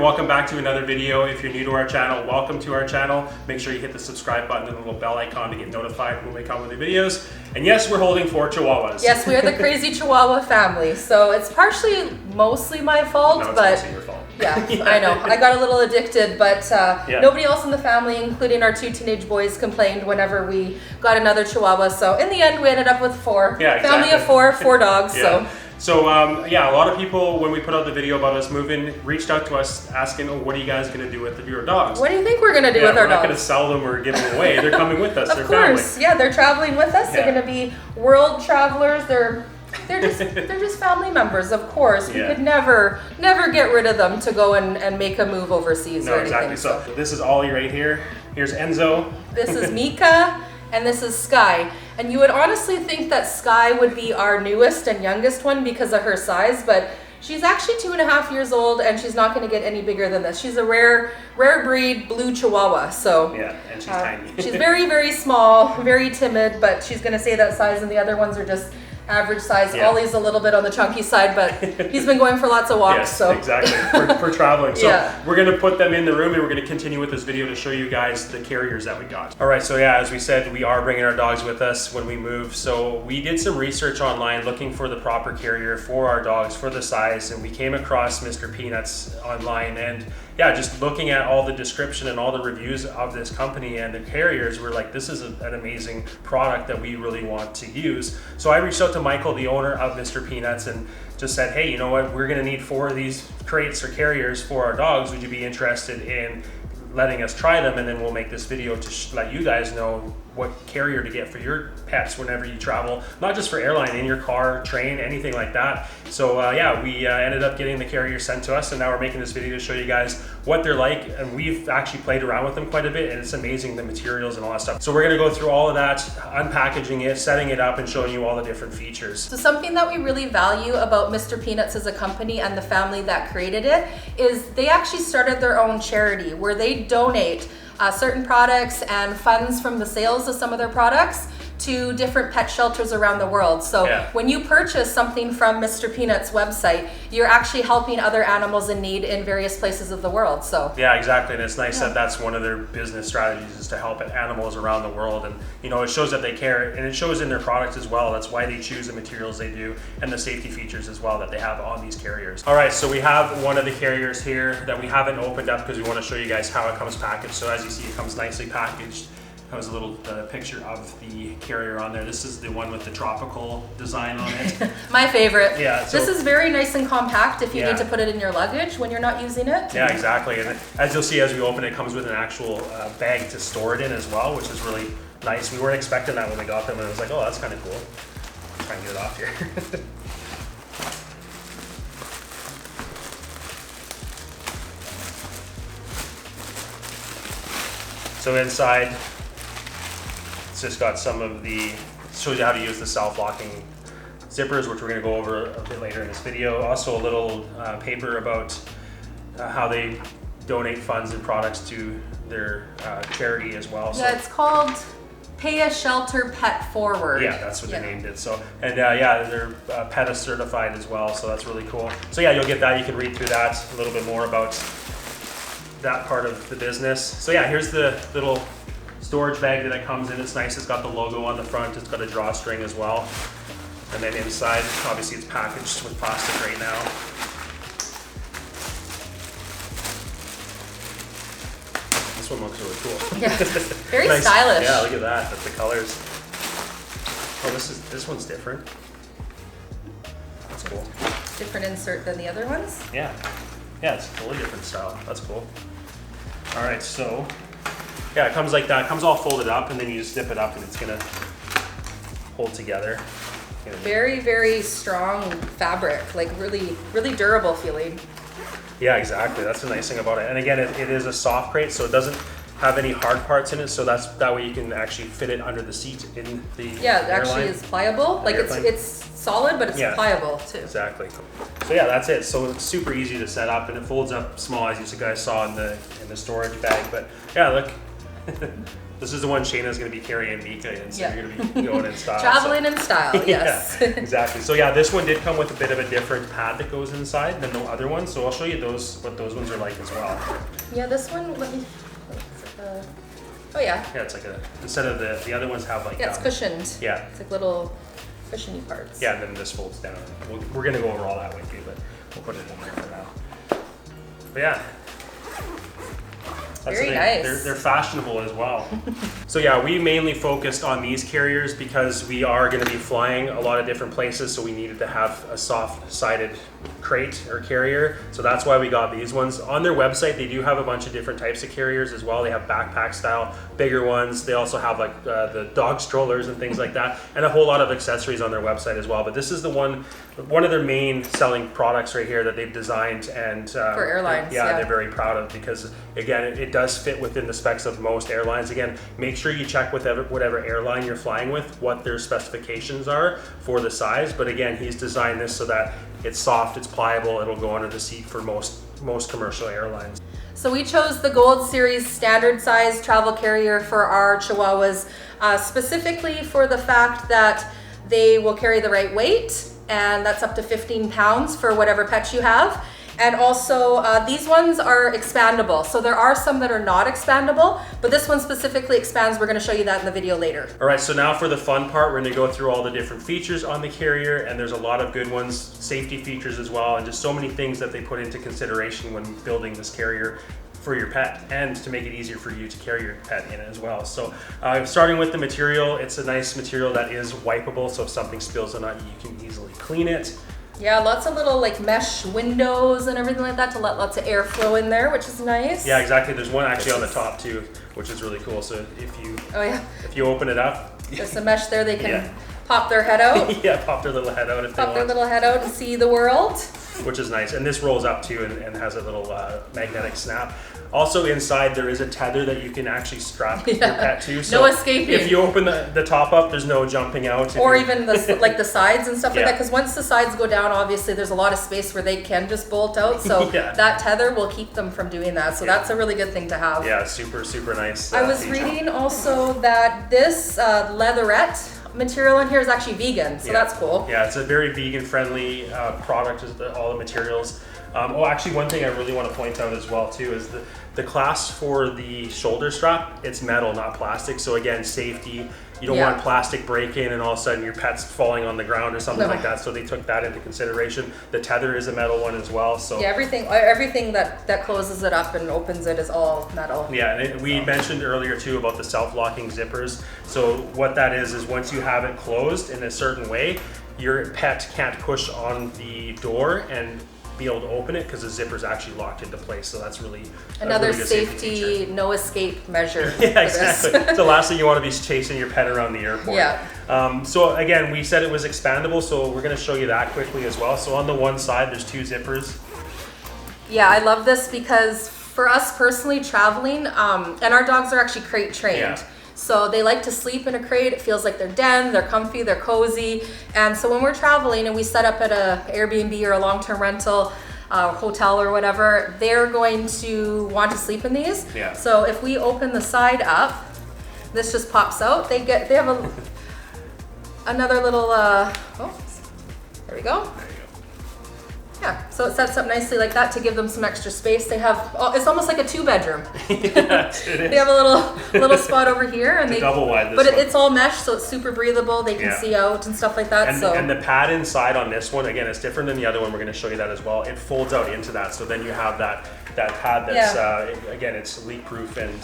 welcome back to another video. If you're new to our channel, welcome to our channel. Make sure you hit the subscribe button and the little bell icon to get notified when we come with the videos. And yes, we're holding 4 Chihuahuas. Yes, we are the crazy Chihuahua family. So it's mostly my fault, no, it's but mostly your fault. Yeah, yeah, I know. I got a little addicted, but nobody else in the family, including our 2 teenage boys, complained whenever we got another Chihuahua. So in the end, we ended up with 4. Yeah, exactly. Family of 4 dogs. Yeah. So a lot of people, when we put out the video about us moving, reached out to us asking, oh, what are you guys going to do with your dogs? What do you think we're going to do with our dogs? We're not going to sell them or give them away. They're coming with us. Of course. Family. Yeah, they're traveling with us. Yeah. They're going to be world travelers. They're just family members, of course. We could never get rid of them to go and make a move overseas or anything. Exactly. So this is Ollie right here. Here's Enzo. This is Mika. And this is Sky. And you would honestly think that Sky would be our newest and youngest one because of her size, but she's actually 2.5 years old and she's not going to get any bigger than this. She's a rare breed blue Chihuahua. So yeah, and she's tiny. She's very, very small, very timid, but she's going to stay that size, and the other ones are just average size. Yeah. Ollie's a little bit on the chunky side, but he's been going for lots of walks. Yes, so exactly, for traveling. So we're going to put them in the room and we're going to continue with this video to show you guys the carriers that we got. All right, so yeah, as we said, we are bringing our dogs with us when we move. So we did some research online looking for the proper carrier for our dogs for the size, and we came across Mr. Peanuts online, and yeah, just looking at all the description and all the reviews of this company and the carriers, we're like, this is an amazing product that we really want to use. So I reached out to Michael, the owner of Mr. Peanuts, and just said, hey, you know what, we're gonna need 4 of these crates or carriers for our dogs. Would you be interested in letting us try them? And then we'll make this video to let you guys know what carrier to get for your pets whenever you travel, not just for Airline, in your car, train, anything like that. So we ended up getting the carrier sent to us, and now we're making this video to show you guys what they're like. And we've actually played around with them quite a bit, and it's amazing, the materials and all that stuff. So we're gonna go through all of that, unpackaging it, setting it up, and showing you all the different features. So something that we really value about Mr. Peanuts as a company and the family that created it is they actually started their own charity where they donate certain products and funds from the sales of some of their products to different pet shelters around the world. So when you purchase something from Mr. Peanuts' website, you're actually helping other animals in need in various places of the world. So yeah, exactly. And it's nice that that's one of their business strategies, is to help animals around the world. And you know, it shows that they care, and it shows in their products as well. That's why they choose the materials they do and the safety features as well that they have on these carriers. All right, so we have one of the carriers here that we haven't opened up because we want to show you guys how it comes packaged. So as you see, it comes nicely packaged. That was a little picture of the carrier on there. This is the one with the tropical design on it. My favorite. Yeah. So this is very nice and compact if you need to put it in your luggage when you're not using it. Yeah, exactly. And as you'll see as we open it, it comes with an actual bag to store it in as well, which is really nice. We weren't expecting that when we got them, and I was like, oh, that's kind of cool. Try and get it off here. So inside, it's just got some of the, shows you how to use the self-locking zippers, which we're going to go over a bit later in this video. Also a little paper about how they donate funds and products to their charity as well. Yeah, it's called Pay a Shelter Pet Forward. Yeah, that's what they named it. So, and they're PETA certified as well, so that's really cool. So yeah, you'll get that. You can read through that a little bit more about that part of the business. So yeah, here's the little storage bag that it comes in. It's nice. It's got the logo on the front. It's got a drawstring as well. And then inside, obviously it's packaged with plastic right now. This one looks really cool. Yeah, very nice. Stylish. Yeah, look at that. That's the colors. Oh, this one's different. That's cool. Different insert than the other ones? Yeah. Yeah, it's a totally different style. That's cool. All right, so yeah, it comes like that. It comes all folded up, and then you just zip it up, and it's gonna hold together. Very, very strong fabric, like really, really durable feeling. Yeah, exactly. That's the nice thing about it. And again, it is a soft crate, so it doesn't have any hard parts in it. So that way you can actually fit it under the seat in the Yeah, it actually is pliable. Like it's solid, but it's pliable too. Exactly. So yeah, that's it. So it's super easy to set up, and it folds up small, as you guys saw in the storage bag. But yeah, look, This is the one Shayna's going to be carrying Mika in, so you're going to be going in style. Traveling in style, yes. Yeah, exactly. So yeah, this one did come with a bit of a different pad that goes inside than the other one. So I'll show you what those ones are like as well. Yeah, this one, let me, oh yeah. Yeah, it's like instead of the other ones have like. Yeah, it's cushioned. Yeah. It's like little cushiony parts. Yeah, and then this folds down. We're going to go over all that with you, but we'll put it in there for now. But yeah. Very nice. They're fashionable as well. So yeah, we mainly focused on these carriers because we are going to be flying a lot of different places, so we needed to have a soft-sided crate or carrier. So that's why we got these ones. On their website, they do have a bunch of different types of carriers as well. They have backpack style, bigger ones. They also have like the dog strollers and things like that, and a whole lot of accessories on their website as well. But this is the one of their main selling products right here that they've designed and for airlines. Yeah, they're very proud of, because again, it does fit within the specs of most airlines. Again, make sure you check with whatever airline you're flying with what their specifications are for the size. But again, he's designed this so that it's soft, it's pliable, it'll go under the seat for most commercial airlines. So we chose the Gold Series standard size travel carrier for our Chihuahuas, specifically for the fact that they will carry the right weight, and that's up to 15 pounds for whatever pet you have. And also these ones are expandable. So there are some that are not expandable, but this one specifically expands. We're gonna show you that in the video later. All right, so now for the fun part, we're gonna go through all the different features on the carrier, and there's a lot of good ones, safety features as well, and just so many things that they put into consideration when building this carrier for your pet, and to make it easier for you to carry your pet in as well. So starting with the material, it's a nice material that is wipeable, so if something spills on it, you can easily clean it. Yeah, lots of little like mesh windows and everything like that to let lots of air flow in there, which is nice. Yeah, exactly. There's one actually on the top too, which is really cool. So if you open it up, there's some mesh there, they can pop their head out. Yeah, pop their little head out if they want. Pop their little head out and see the world. Which is nice. And this rolls up too and has a little magnetic snap. Also inside there is a tether that you can actually strap your pet to. So no escaping. If you open the top up, there's no jumping out. Or even the sides and stuff like that, because once the sides go down, obviously there's a lot of space where they can just bolt out. So that tether will keep them from doing that. So that's a really good thing to have. Yeah, super, super nice. I was reading also that this leatherette material in here is actually vegan, so that's cool. Yeah, it's a very vegan friendly product, all the materials. Actually, one thing I really want to point out as well too is the clasp for the shoulder strap, it's metal, not plastic. So again, safety. You don't want plastic break-in and all of a sudden your pet's falling on the ground or something like that. So they took that into consideration. The tether is a metal one as well. So yeah, everything that closes it up and opens it is all metal. Yeah, and we mentioned earlier too about the self-locking zippers. So what that is once you have it closed in a certain way, your pet can't push on the door and be able to open it because the zipper's actually locked into place. So that's really another really safety no escape measure. Yeah, exactly. It's the last thing you want to be chasing your pet around the airport. Yeah. So again, we said it was expandable, so we're going to show you that quickly as well. So on the one side, there's two zippers. Yeah, I love this because for us personally traveling, and our dogs are actually crate trained. Yeah. So they like to sleep in a crate. It feels like their den, they're comfy, they're cozy. And so when we're traveling and we set up at a Airbnb or a long-term rental, hotel or whatever, they're going to want to sleep in these. Yeah. So if we open the side up, this just pops out. They have another little, there we go. Yeah, so it sets up nicely like that to give them some extra space. They have, it's almost like a 2-bedroom. Yes, it is. They have a little spot over here, and double wide. But it's all mesh, so it's super breathable. They can see out and stuff like that. And the pad inside on this one, again, it's different than the other one. We're going to show you that as well. It folds out into that, so then you have that pad that's again, it's leak proof and.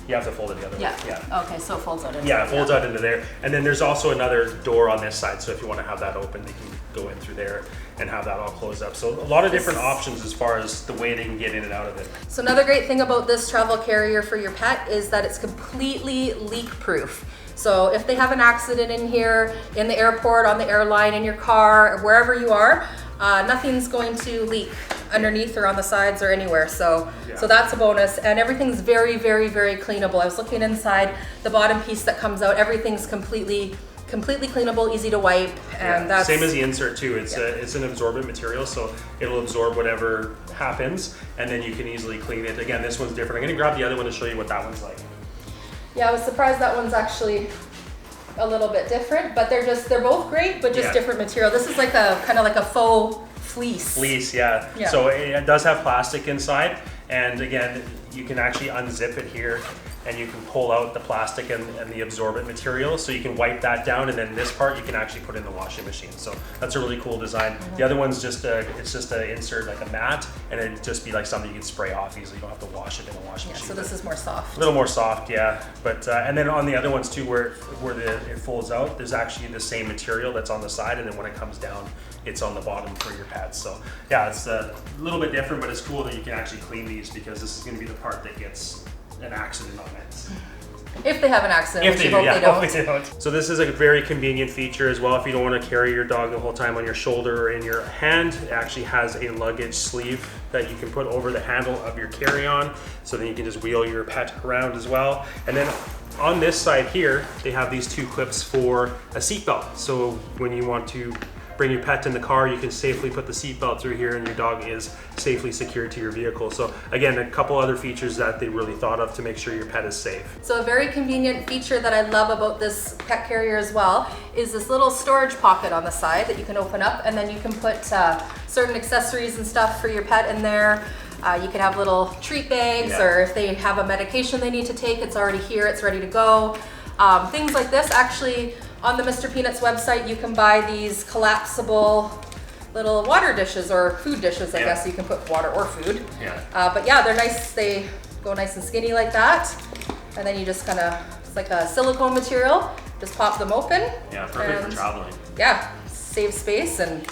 You have to fold it the other way. Yeah. Okay, so it folds out into it folds out into there. And then there's also another door on this side, so if you want to have that open, they can go in through there and have that all closed up. So a lot of different options as far as the way they can get in and out of it. So another great thing about this travel carrier for your pet is that it's completely leak proof. So if they have an accident in here, in the airport, on the airline, in your car, wherever you are, nothing's going to leak underneath or on the sides or anywhere. So that's a bonus. And everything's very, very, very cleanable. I was looking inside, the bottom piece that comes out, everything's completely cleanable, easy to wipe, and that's same as the insert too. It's an absorbent material, so it'll absorb whatever happens, and then you can easily clean it. Again, this one's different. I'm going to grab the other one to show you what that one's like. Yeah, I was surprised that one's actually a little bit different, but they're both great, but just different material. This is like a kind of like a faux fleece. Fleece, yeah. So it does have plastic inside, and again, you can actually unzip it here, and you can pull out the plastic and the absorbent material, so you can wipe that down, and then this part you can actually put in the washing machine. So that's a really cool design. The other one's just it's just a insert like a mat, and it'd just be like something you can spray off easily. You don't have to wash it in a washing machine. So this is more soft. A little more soft, yeah. But and then on the other ones too, where it folds out, there's actually the same material that's on the side, and then when it comes down, it's on the bottom for your pets. So yeah, it's a little bit different, but it's cool that you can actually clean these, because this is going to be the part that gets an accident on it. If they have an accident, if they do, hopefully they don't. So this is a very convenient feature as well. If you don't want to carry your dog the whole time on your shoulder or in your hand, it actually has a luggage sleeve that you can put over the handle of your carry-on, so then you can just wheel your pet around as well. And then on this side here, they have these two clips for a seatbelt. So when you want to bring your pet in the car, you can safely put the seatbelt through here, and your dog is safely secured to your vehicle. So again, a couple other features that they really thought of to make sure your pet is safe. So a very convenient feature that I love about this pet carrier as well is this little storage pocket on the side that you can open up, and then you can put certain accessories and stuff for your pet in there. You can have little treat bags, or if they have a medication they need to take, it's already here, it's ready to go. Things like this. Actually, on the Mr. Peanuts website, you can buy these collapsible little water dishes, or food dishes, I guess. You can put water or food. But yeah, they're nice. They go nice and skinny like that. And then you just kind of, it's like a silicone material. Just pop them open. Yeah, perfect for traveling. Yeah, save space, and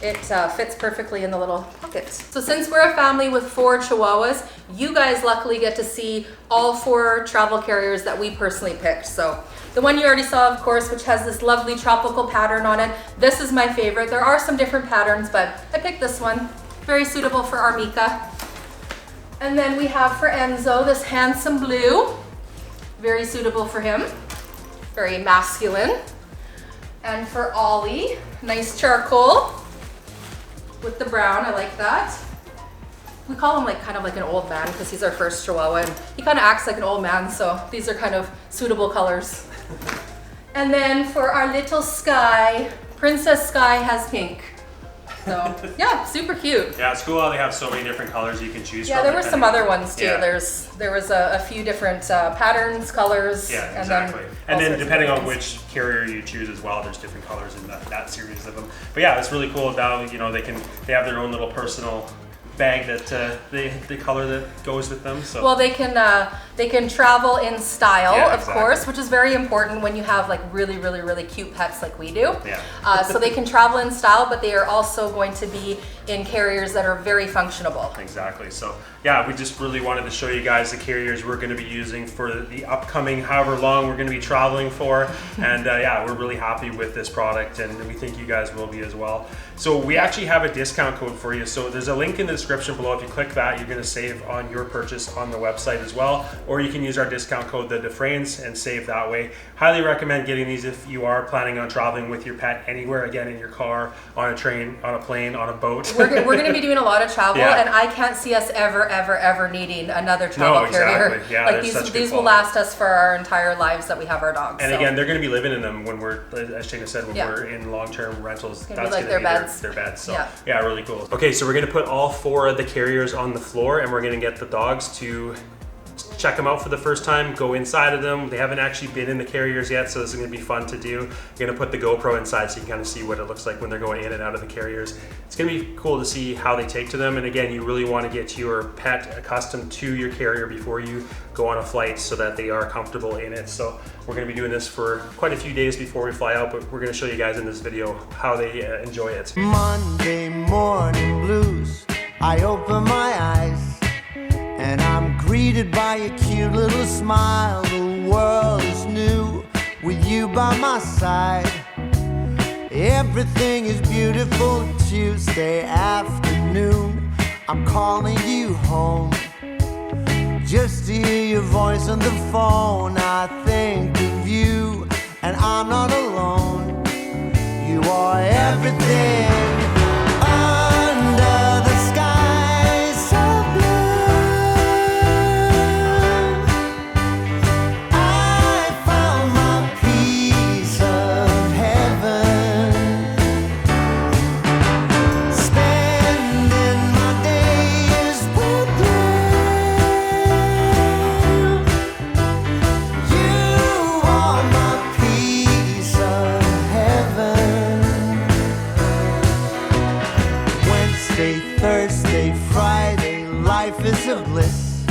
it fits perfectly in the little pocket. So since we're a family with 4 Chihuahuas, you guys luckily get to see all 4 travel carriers that we personally picked. So the one you already saw, of course, which has this lovely tropical pattern on it. This is my favorite. There are some different patterns, but I picked this one. Very suitable for Armika. And then we have for Enzo this handsome blue. Very suitable for him. Very masculine. And for Ollie, nice charcoal with the brown. I like that. We call him like kind of like an old man because he's our first Chihuahua, and he kind of acts like an old man, so these are kind of suitable colors. And then for our little Sky, Princess Sky has pink. So yeah, super cute. Yeah, it's cool how they have so many different colors you can choose from. Yeah, there were some other ones too. Yeah. There was a few different patterns, colors. Yeah, exactly. And then depending on which carrier you choose as well, there's different colors in that series of them. But yeah, it's really cool now, you know, they have their own little personal bag that the color that goes with them. So well, they can travel in style, of exactly. course, which is very important when you have like really cute pets like we do. Yeah. So they can travel in style, but they are also going to be in carriers that are very functional. Exactly. So yeah, we just really wanted to show you guys the carriers we're going to be using for the upcoming however long we're going to be traveling for. And yeah, we're really happy with this product, and we think you guys will be as well. So we actually have a discount code for you. So there's a link in the description below. If you click that, you're going to save on your purchase on the website as well. Or you can use our discount code, the Dufresnes, and save that way. Highly recommend getting these if you are planning on traveling with your pet anywhere, again, in your car, on a train, on a plane, on a boat. We're going to be doing a lot of travel, and I can't see us ever needing another travel carrier. Exactly. Yeah, like these will last us for our entire lives that we have our dogs. And again, they're going to be living in them when we're, as Shayna said, when we're in long-term rentals. That's going to be their beds. So yeah, really cool. Okay, so we're going to put all 4 of the carriers on the floor, and we're going to get the dogs to check them out for the first time, go inside of them. They haven't actually been in the carriers yet, so this is going to be fun to do. You're going to put the GoPro inside so you can kind of see what it looks like when they're going in and out of the carriers. It's going to be cool to see how they take to them. And again, you really want to get your pet accustomed to your carrier before you go on a flight so that they are comfortable in it. So we're going to be doing this for quite a few days before we fly out, but we're going to show you guys in this video how they enjoy it. Monday morning blues, I open my eyes and I'm greeted by a cute little smile. The world is new with you by my side. Everything is beautiful. Tuesday afternoon, I'm calling you home just to hear your voice on the phone. I think of you and I'm not alone. You are everything. I Wednesday, Thursday, Friday, life is a bliss.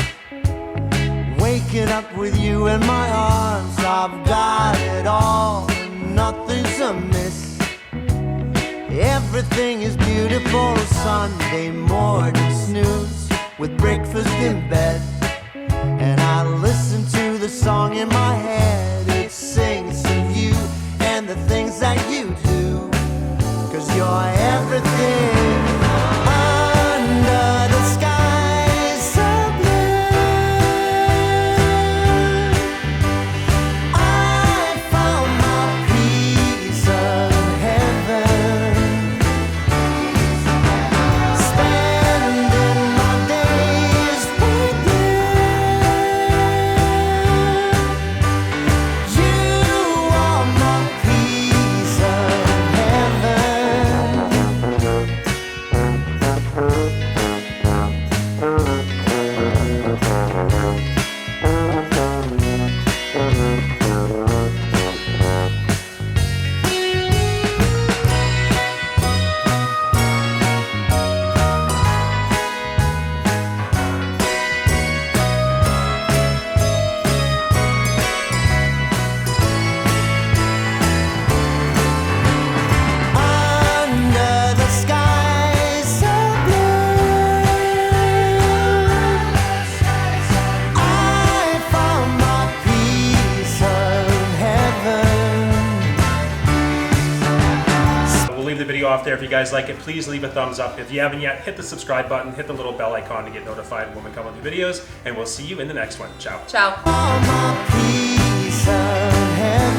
Waking up with you in my arms, I've got it all and nothing's amiss. Everything is beautiful, Sunday morning snooze with breakfast in bed. And I listen to the song in my head, it sings of you and the things that you do, 'cause you're everything under the sky so blue. I found my piece of heaven, spending my days with you. You are my piece of heaven. Under the sky so blue, I found my piece of heaven. We'll leave the video off there. If you guys like it, please leave a thumbs up. If you haven't yet, hit the subscribe button, hit the little bell icon to get notified when we come with the videos, and we'll see you in the next one. Ciao. Ciao. My piece of heaven.